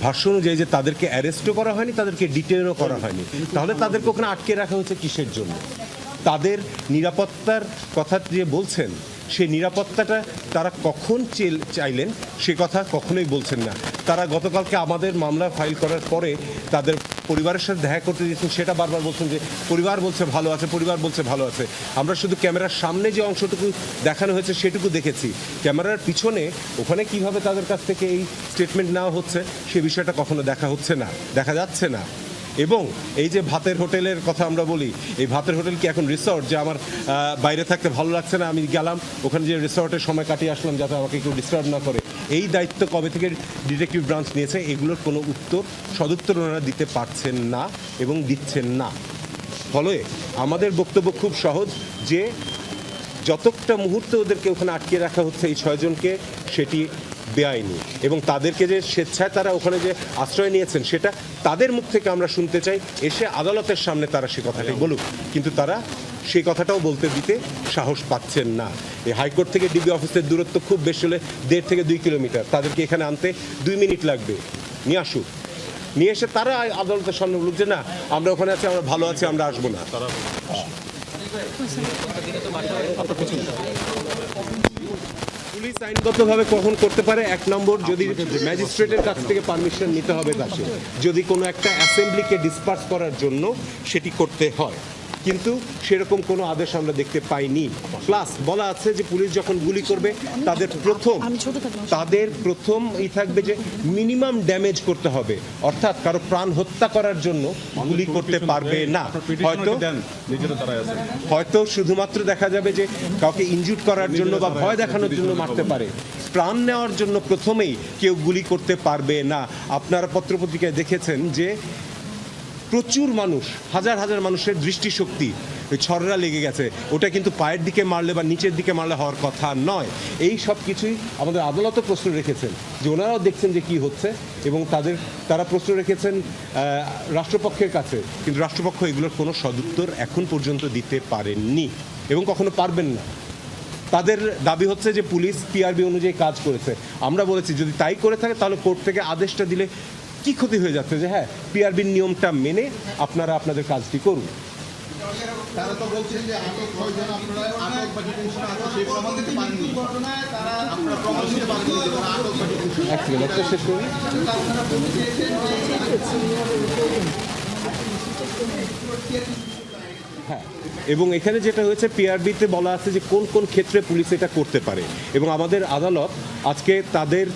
ভাষ্য অনুযায়ী যে তাদেরকে অ্যারেস্টও করা হয়নি, তাদেরকে ডিটেনও করা হয়নি, তাহলে তাদেরকে ওখানে আটকে রাখা হয়েছে কিসের জন্য? তাদের নিরাপত্তার কথা যে বলছেন, সেই নিরাপত্তাটা তারা কখন চাইলেন সে কথা কখনোই বলছেন না। তারা গতকালকে আমাদের মামলা ফাইল করার পরে তাদের পরিবারের সাথে দেখা করতে দিয়েছেন, সেটা বারবার বলছেন যে পরিবার বলছে ভালো আছে, পরিবার বলছে ভালো আছে। আমরা শুধু ক্যামেরার সামনে যে অংশটুকু দেখানো হয়েছে সেটুকু দেখেছি, ক্যামেরার পিছনে ওখানে কিভাবে তাদের কাছ থেকে এই স্টেটমেন্ট নেওয়া হচ্ছে সে বিষয়টা কখনো দেখা হচ্ছে না, দেখা যাচ্ছে না। এবং এই যে ভাতের হোটেলের কথা আমরা বলি, এই ভাতের হোটেল কি এখন রিসর্ট যে আমার বাইরে থাকতে ভালো লাগছে না, আমি গেলাম ওখানে যে রিসর্টের সময় কাটিয়ে আসলাম যাতে আমাকে কেউ ডিস্টার্ব না করে, এই দায়িত্ব কবে থেকে ডিটেকটিভ ব্রাঞ্চ নিয়েছে? এগুলোর কোনো উত্তর সদুত্তর ওনারা দিতে পারছেন না এবং দিচ্ছেন না। ফলে আমাদের বক্তব্য খুব সহজ, যে যতটা মুহূর্তে ওদেরকে ওখানে আটকে রাখা হচ্ছে এই 6 জনকে, সেটি বেআইনি, এবং তাদেরকে যে স্বেচ্ছায় তারা ওখানে যে আশ্রয় নিয়েছেন সেটা তাদের মুখ থেকে আমরা শুনতে চাই, এসে আদালতের সামনে তারা সে কথাটাই বলুক। কিন্তু তারা সেই কথাটাও বলতে দিতে সাহস পাচ্ছেন না। এই হাইকোর্ট থেকে ডিবি অফিসের দূরত্ব খুব বেশি হলে 1.5 থেকে 2 কিলোমিটার, তাদেরকে এখানে আনতে 2 মিনিট লাগবে। নিয়ে আসুক, নিয়ে এসে তারা আদালতের সামনে বলুক যে না আমরা ওখানে আছি, আমরা ভালো আছি, আমরা আসবো না। পুলিশ আইনগতভাবে কখন করতে পারে? 1 নম্বর, যদি ম্যাজিস্ট্রেটের কাছ থেকে পারমিশন নিতে হবে তাকে, যদি কোনো একটা অ্যাসেম্বলিকে ডিসপার্স করার জন্য সেটি করতে হয়, কিন্তু সেরকম কোনো আদেশ আমরা দেখতে পাইনি। প্লাস বলা আছে যে পুলিশ যখন গুলি করবে তাদের প্রথম থাকবে যে মিনিমাম ড্যামেজ করতে হবে, অর্থাৎ কারো প্রাণ হত্যা করার জন্য গুলি করতে পারবে না। হয়তো শুধুমাত্র দেখা যাবে যে কাউকে ইনজুর করার জন্য বা ভয় দেখানোর জন্য মারতে পারে, প্রাণ নেওয়ার জন্য প্রথমেই কেউ গুলি করতে পারবে না। আপনারা পত্রপত্রিকায় দেখেছেন যে প্রচুর মানুষ, হাজার হাজার মানুষের দৃষ্টিশক্তি ওই ছররা লেগে গেছে, ওটা কিন্তু পায়ের দিকে মারলে বা নিচের দিকে মারলে হওয়ার কথা নয়। এই সব কিছুই আমাদের আদালতও প্রশ্ন রেখেছেন, যে ওনারাও দেখছেন যে কি হচ্ছে, এবং তারা প্রশ্ন রেখেছেন রাষ্ট্রপক্ষের কাছে, কিন্তু রাষ্ট্রপক্ষ এগুলোর কোনো সদুত্তর এখন পর্যন্ত দিতে পারেননি এবং কখনো পারবেন না। তাদের দাবি হচ্ছে যে পুলিশ পিআরবি অনুযায়ী কাজ করেছে। আমরা বলেছি যদি তাই করে থাকে তাহলে কোর্ট থেকে আদেশটা দিলে কি ক্ষতি হয়ে যাচ্ছে, যে হ্যাঁ পিআরবির নিয়মটা মেনে আপনারা আপনাদের কাজটি করুন। তারা তো বলছেন যে আটক 6 জন আপনারা আটক বা ডিটেনশন আছে সেই প্রমাণ দিতে পারেননি, ঘটনায় তারা আপনারা প্রমাণ দিতে পারেননি যে তারা আটক বা ডিটেনশন। এক সেকেন্ড, একটা শেষ করি। হ্যাঁ, এবং এখানে যেটা হয়েছে পিআরবিতে বলা আছে যে কোন কোন ক্ষেত্রে পুলিশ এটা করতে পারে, এবং আমাদের আদালত আজকে তাদের